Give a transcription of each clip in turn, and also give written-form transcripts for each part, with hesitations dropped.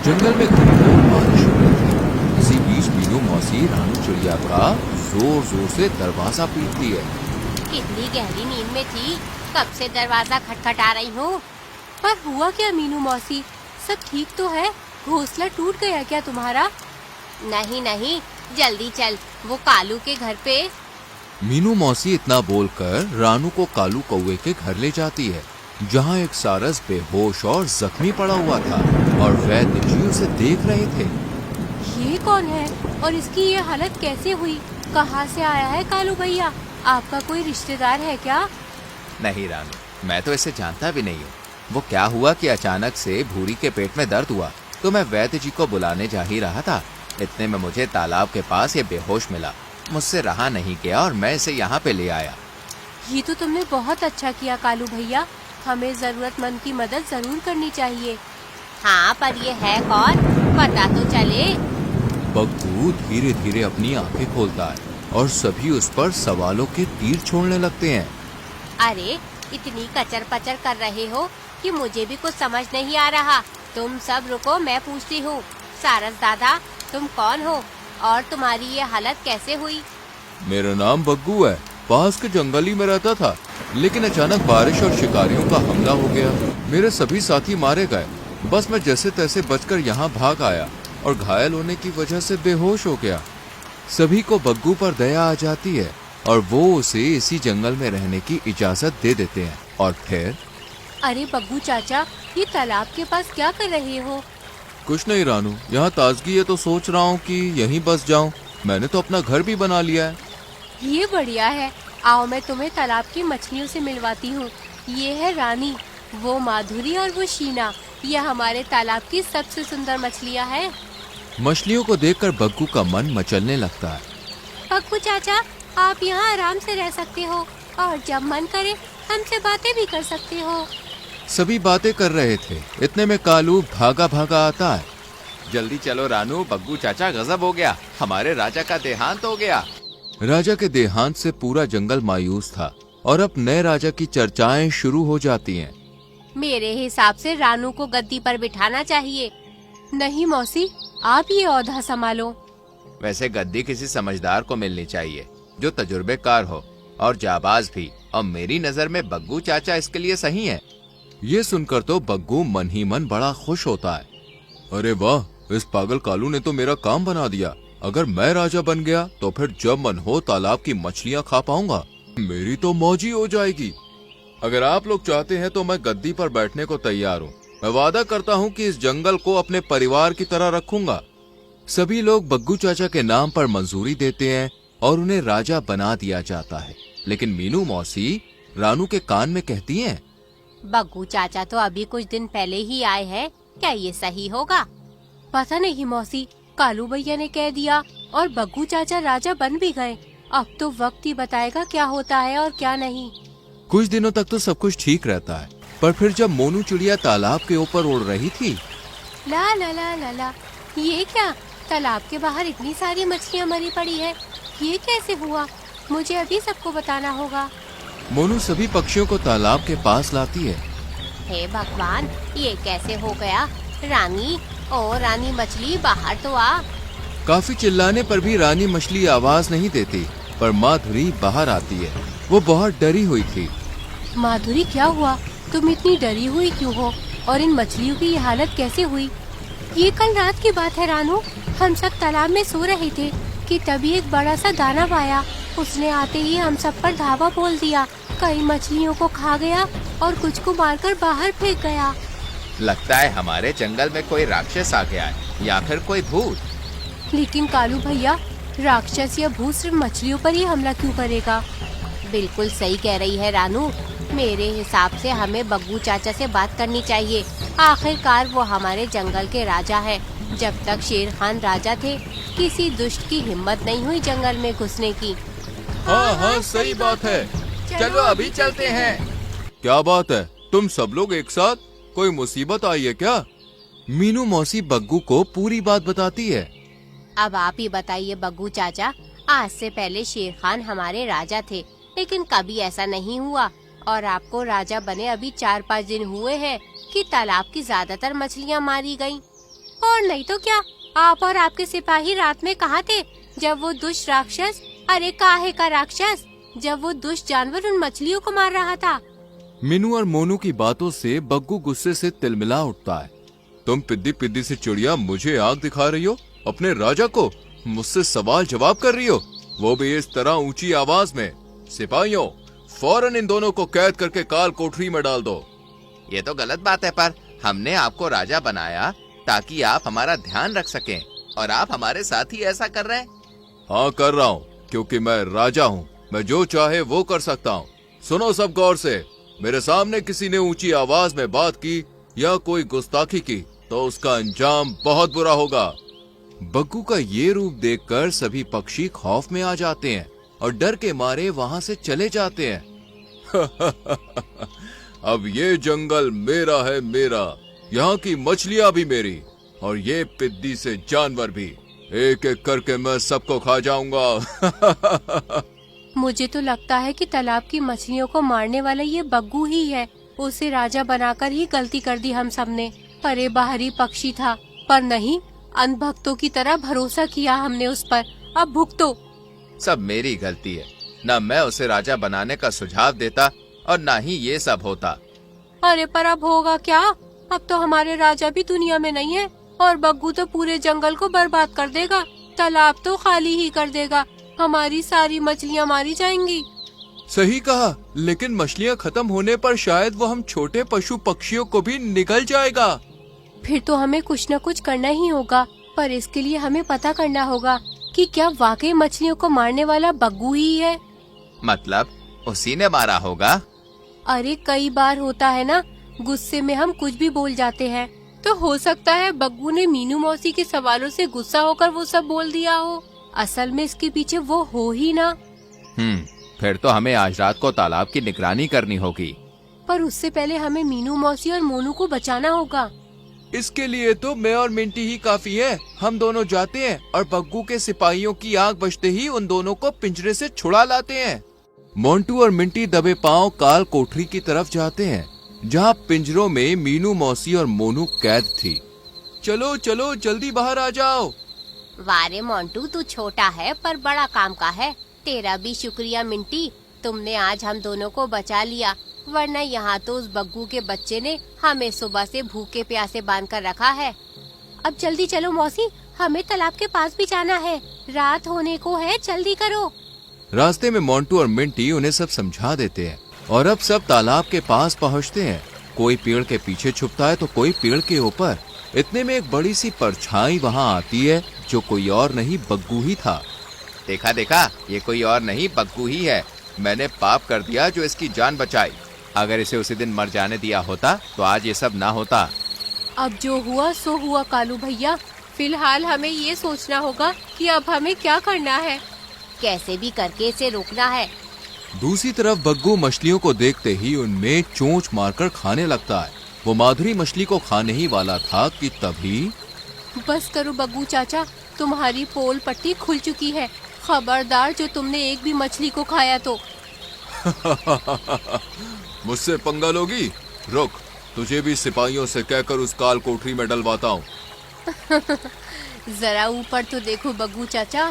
जंगल में घनघोर बारिश हो रही थी। इसी बीच मीनू मौसी रानू चिड़िया का जोर जोर से दरवाजा पीटती है। कितनी गहरी नींद में थी, कब से दरवाजा खटखटा रही हूँ। पर हुआ क्या मीनू मौसी, सब ठीक तो है? घोंसला टूट गया क्या तुम्हारा? नहीं नहीं, जल्दी चल, वो कालू के घर पे। मीनू मौसी इतना बोलकर रानू को कालू कौवे के घर ले जाती है, जहाँ एक सारस बेहोश और जख्मी पड़ा हुआ था और वैद्य जी उसे देख रहे थे। ये कौन है और इसकी ये हालत कैसे हुई? कहाँ से आया है कालू भैया? आपका कोई रिश्तेदार है क्या? नहीं रानू, मैं तो इसे जानता भी नहीं हूँ। वो क्या हुआ कि अचानक से भूरी के पेट में दर्द हुआ तो मैं वैद्य जी को बुलाने जा ही रहा था। इतने में मुझे तालाब के पास ये बेहोश मिला। मुझसे रहा नहीं गया और मैं इसे यहाँ पे ले आया। ये तो तुमने बहुत अच्छा किया कालू भैया, हमें जरूरतमंद की मदद जरूर करनी चाहिए। हाँ, पर ये है कौन, पता तो चले। बग्गू धीरे धीरे अपनी आंखें खोलता है और सभी उस पर सवालों के तीर छोड़ने लगते हैं। अरे, इतनी कचर पचर कर रहे हो कि मुझे भी कुछ समझ नहीं आ रहा। तुम सब रुको, मैं पूछती हूँ। सारस दादा, तुम कौन हो और तुम्हारी ये हालत कैसे हुई? मेरा नाम बग्गू है, पास के जंगल ही में रहता था, लेकिन अचानक बारिश और शिकारियों का हमला हो गया। मेरे सभी साथी मारे गए। बस मैं जैसे तैसे बचकर यहाँ भाग आया और घायल होने की वजह से बेहोश हो गया। सभी को बग्गू पर दया आ जाती है और वो उसे इसी जंगल में रहने की इजाजत दे देते हैं। और फिर अरे बग्गू चाचा, ये तालाब के पास क्या कर रहे हो? कुछ नहीं रानू, यहाँ ताजगी है तो सोच रहा हूँ कि यहीं बस जाऊँ। मैंने तो अपना घर भी बना लिया है। ये बढ़िया है, आओ मैं तुम्हें तालाब की मछलियों से मिलवाती हूँ। ये है रानी, वो माधुरी और वो शीना। ये हमारे तालाब की सबसे सुंदर मछलियाँ हैं। मछलियों को देखकर बग्गू का मन मचलने लगता है। बग्गू चाचा, आप यहाँ आराम से रह सकते हो और जब मन करे हमसे बातें भी कर सकते हो। सभी बातें कर रहे थे, इतने में कालू भागा भागा आता है। जल्दी चलो रानू, बग्गू चाचा गजब हो गया, हमारे राजा का देहांत हो गया। राजा के देहांत से पूरा जंगल मायूस था और अब नए राजा की चर्चाएं शुरू हो जाती हैं। मेरे हिसाब से रानू को गद्दी पर बिठाना चाहिए। नहीं मौसी, आप ये ओहदा संभालो। वैसे गद्दी किसी समझदार को मिलनी चाहिए, जो तजुर्बेकार हो और जाबाज भी, और मेरी नजर में बग्गू चाचा इसके लिए सही है। ये सुनकर तो बग्गू मन ही मन बड़ा खुश होता है। अरे वाह, इस पागल कालू ने तो मेरा काम बना दिया। अगर मैं राजा बन गया तो फिर जब मन हो तालाब की मछलियाँ खा पाऊंगा। मेरी तो मौज ही हो जाएगी। अगर आप लोग चाहते हैं तो मैं गद्दी पर बैठने को तैयार हूँ। मैं वादा करता हूँ कि इस जंगल को अपने परिवार की तरह रखूंगा। सभी लोग बग्गू चाचा के नाम पर मंजूरी देते हैं और उन्हें राजा बना दिया जाता है। लेकिन मीनू मौसी रानू के कान में कहती हैं, बग्गू चाचा तो अभी कुछ दिन पहले ही आए हैं, क्या ये सही होगा? पता नहीं मौसी, कालू भैया ने कह दिया और बग्गू चाचा राजा बन भी गए। अब तो वक्त ही बताएगा क्या होता है और क्या नहीं। कुछ दिनों तक तो सब कुछ ठीक रहता है, पर फिर जब मोनू चिड़िया तालाब के ऊपर उड़ रही थी। ला ला ला ला ला, ये क्या? तालाब के बाहर इतनी सारी मछलियाँ मरी पड़ी है, ये कैसे हुआ? मुझे अभी सबको बताना होगा। मोनू सभी पक्षियों को तालाब के पास लाती है। हे भगवान, ये कैसे हो गया? रानी, ओ रानी मछली, बाहर तो आ। काफी चिल्लाने पर भी रानी मछली आवाज नहीं देती, पर माधुरी बाहर आती है। वो बहुत डरी हुई थी। माधुरी, क्या हुआ? तुम इतनी डरी हुई क्यों हो? और इन मछलियों की ये हालत कैसे हुई? ये कल रात की बात है रानू। हम सब तालाब में सो रहे थे कि तभी एक बड़ा सा दानव आया। उसने आते ही हम सब पर धावा बोल दिया। कई मछलियों को खा गया और कुछ को मारकर बाहर फेंक गया। लगता है हमारे जंगल में कोई राक्षस आ गया है या फिर कोई भूत। लेकिन कालू भैया, राक्षस या भूत सिर्फ मछलियों पर ही हमला क्यों करेगा? बिल्कुल सही कह रही है रानू। मेरे हिसाब से हमें बग्गू चाचा से बात करनी चाहिए। आखिरकार वो हमारे जंगल के राजा है। जब तक शेर खान राजा थे, किसी दुष्ट की हिम्मत नहीं हुई जंगल में घुसने की। हाँ हाँ, सही बात है। चलो अभी चलते हैं। क्या बात है, तुम सब लोग एक साथ? कोई मुसीबत आई है क्या? मीनू मौसी बग्गू को पूरी बात बताती है। अब आप ही बताइए बग्गू चाचा, आज से पहले शेर खान हमारे राजा थे, लेकिन कभी ऐसा नहीं हुआ और आपको राजा बने अभी 4-5 दिन हुए हैं कि तालाब की ज्यादातर मछलियाँ मारी गयी। और नहीं तो क्या, आप और आपके सिपाही रात में कहाँ थे जब वो दुष्ट राक्षस, अरे काहे का राक्षस, जब वो दुष्ट जानवर उन मछलियों को मार रहा था। मीनू और मोनू की बातों से बग्गू गुस्से से तिलमिला उठता है। तुम पिद्दी पिद्दी से चिड़िया मुझे आग दिखा रही हो, अपने राजा को मुझसे सवाल जवाब कर रही हो, वो भी इस तरह ऊंची आवाज में। सिपाहियों, फौरन इन दोनों को कैद करके काल कोठरी में डाल दो। ये तो गलत बात है, पर हमने आपको राजा बनाया ताकि आप हमारा ध्यान रख सकें, और आप हमारे साथ ही ऐसा कर रहे हैं। हाँ कर रहा हूँ, क्योंकि मैं राजा हूँ, मैं जो चाहे वो कर सकता हूँ। सुनो सब गौर से, मेरे सामने किसी ने ऊंची आवाज में बात की या कोई गुस्ताखी की तो उसका अंजाम बहुत बुरा होगा। बग्गू का ये रूप देखकर सभी पक्षी खौफ में आ जाते हैं और डर के मारे वहां से चले जाते हैं। अब ये जंगल मेरा है, मेरा, यहाँ की मछलियाँ भी मेरी, और ये पिद्दी से जानवर भी, एक एक करके मैं सबको खा जाऊंगा। मुझे तो लगता है कि तालाब की मछलियों को मारने वाला ये बग्गू ही है। उसे राजा बनाकर ही गलती कर दी हम सबने। अरे बाहरी पक्षी था, पर नहीं, अंधभक्तों की तरह भरोसा किया हमने उस पर। अब भुगतो। सब मेरी गलती है, न मैं उसे राजा बनाने का सुझाव देता और न ही ये सब होता। अरे पर अब होगा क्या? अब तो हमारे राजा भी दुनिया में नहीं है और बग्गू तो पूरे जंगल को बर्बाद कर देगा, तालाब तो खाली ही कर देगा, हमारी सारी मछलियाँ मारी जाएंगी। सही कहा, लेकिन मछलियाँ खत्म होने पर शायद वो हम छोटे पशु पक्षियों को भी निगल जाएगा। फिर तो हमें कुछ न कुछ करना ही होगा, पर इसके लिए हमें पता करना होगा कि क्या वाकई मछलियों को मारने वाला बग्गू ही है। मतलब उसी ने मारा होगा? अरे कई बार होता है ना, गुस्से में हम कुछ भी बोल जाते हैं, तो हो सकता है बग्गू ने मीनू मौसी के सवालों से गुस्सा होकर वो सब बोल दिया हो। असल में इसके पीछे वो हो ही ना। फिर तो हमें आज रात को तालाब की निगरानी करनी होगी। पर उससे पहले हमें मीनू मौसी और मोनू को बचाना होगा। इसके लिए तो मैं और मिंटी ही काफी है। हम दोनों जाते हैं और बग्गू के सिपाहियों की आग बजते ही उन दोनों को पिंजरे से छुड़ा लाते हैं। मोंटू और मिंटी दबे पांव काल कोठरी की तरफ जाते हैं, जहाँ पिंजरों में मीनू मौसी और मोनू कैद थी। चलो चलो जल्दी बाहर आ जाओ। वारे मोंटू, तू छोटा है पर बड़ा काम का है। तेरा भी शुक्रिया मिंटी, तुमने आज हम दोनों को बचा लिया, वरना यहाँ तो उस बग्गू के बच्चे ने हमें सुबह से भूखे प्यासे बांध कर रखा है। अब जल्दी चलो मौसी, हमें तालाब के पास भी जाना है, रात होने को है, जल्दी करो। रास्ते में मोंटू और मिंटी उन्हें सब समझा देते हैं और अब सब तालाब के पास पहुँचते हैं। कोई पेड़ के पीछे छुपता है तो कोई पेड़ के ऊपर। इतने में एक बड़ी सी परछाई वहाँ आती है, जो कोई और नहीं बग्गू ही था। देखा देखा, ये कोई और नहीं बग्गू ही है। मैंने पाप कर दिया जो इसकी जान बचाई। अगर इसे उसी दिन मर जाने दिया होता तो आज ये सब ना होता। अब जो हुआ सो हुआ कालू भैया, फिलहाल हमें ये सोचना होगा कि अब हमें क्या करना है, कैसे भी करके इसे रोकना है। दूसरी तरफ बग्गू मछलियों को देखते ही उनमें चोंच मारकर खाने लगता है। वो माधुरी मछली को खाने ही वाला था कि तभी बस करो बग्गू चाचा, तुम्हारी पोल पट्टी खुल चुकी है। खबरदार जो तुमने एक भी मछली को खाया तो। मुझसे पंगा लोगी? रुक, तुझे भी सिपाहियों से कहकर उस काल कोठरी में डलवाता हूँ। जरा ऊपर तो देखो बग्गू चाचा।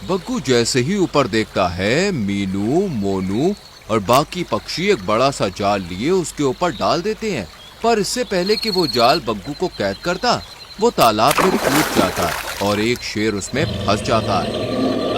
बग्गू जैसे ही ऊपर देखता है, मीनू, मोनू और बाकी पक्षी एक बड़ा सा जाल लिए उसके ऊपर डाल देते हैं। पर इससे पहले कि वो जाल बग्गू को कैद करता, वो तालाब में कूद जाता है और एक शेर उसमें फंस जाता है।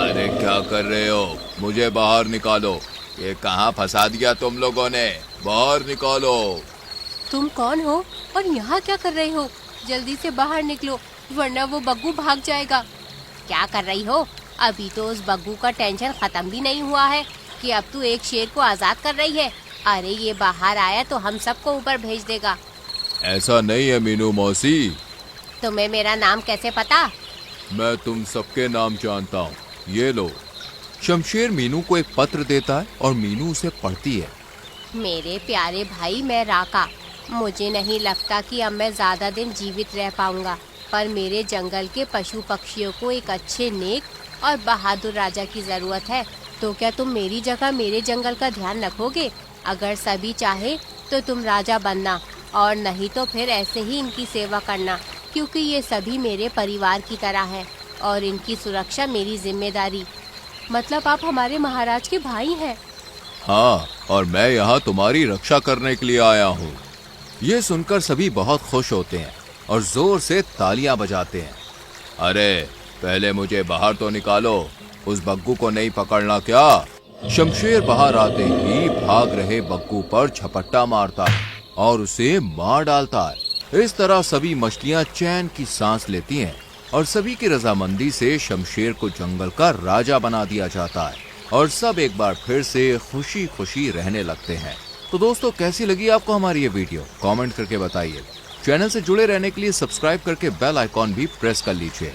अरे क्या कर रहे हो? मुझे बाहर निकालो। ये कहाँ फंसा दिया तुम लोगों ने? बाहर निकालो। तुम कौन हो और यहाँ क्या कर रहे हो? जल्दी से बाहर निकलो, वरना वो बग्गू भाग जाएगा। क्या कर रही हो? अभी तो उस बग्गू का टेंशन खत्म भी नहीं हुआ है कि अब तू एक शेर को आजाद कर रही है। अरे ये बाहर आया तो हम सबको ऊपर भेज देगा। ऐसा नहीं है मीनू मौसी। तुम्हें मेरा नाम कैसे पता? मैं तुम सबके नाम जानता हूँ। ये लो। शमशेर मीनू को एक पत्र देता है और मीनू उसे पढ़ती है। मेरे प्यारे भाई, मैं राका। मुझे नहीं लगता कि अब मैं ज्यादा दिन जीवित रह पाऊंगा, पर मेरे जंगल के पशु पक्षियों को एक अच्छे, नेक और बहादुर राजा की जरूरत है। तो क्या तुम मेरी जगह मेरे जंगल का ध्यान रखोगे? अगर सभी चाहे तो तुम राजा बनना, और नहीं तो फिर ऐसे ही इनकी सेवा करना। क्योंकि ये सभी मेरे परिवार की तरह है और इनकी सुरक्षा मेरी जिम्मेदारी। मतलब आप हमारे महाराज के भाई हैं। हाँ, और मैं यहाँ तुम्हारी रक्षा करने के लिए आया हूँ। ये सुनकर सभी बहुत खुश होते हैं और जोर से तालियां बजाते हैं। अरे पहले मुझे बाहर तो निकालो, उस बग्गू को नहीं पकड़ना क्या? शमशेर बाहर आते ही भाग रहे बग्गू पर झपट्टा मारता है और उसे मार डालता है। इस तरह सभी मछलियां चैन की सांस लेती हैं और सभी की रजामंदी से शमशेर को जंगल का राजा बना दिया जाता है और सब एक बार फिर से खुशी खुशी रहने लगते हैं। तो दोस्तों, कैसी लगी आपको हमारी ये वीडियो? कमेंट करके बताइए। चैनल से जुड़े रहने के लिए सब्सक्राइब करके बेल आइकॉन भी प्रेस कर लीजिए।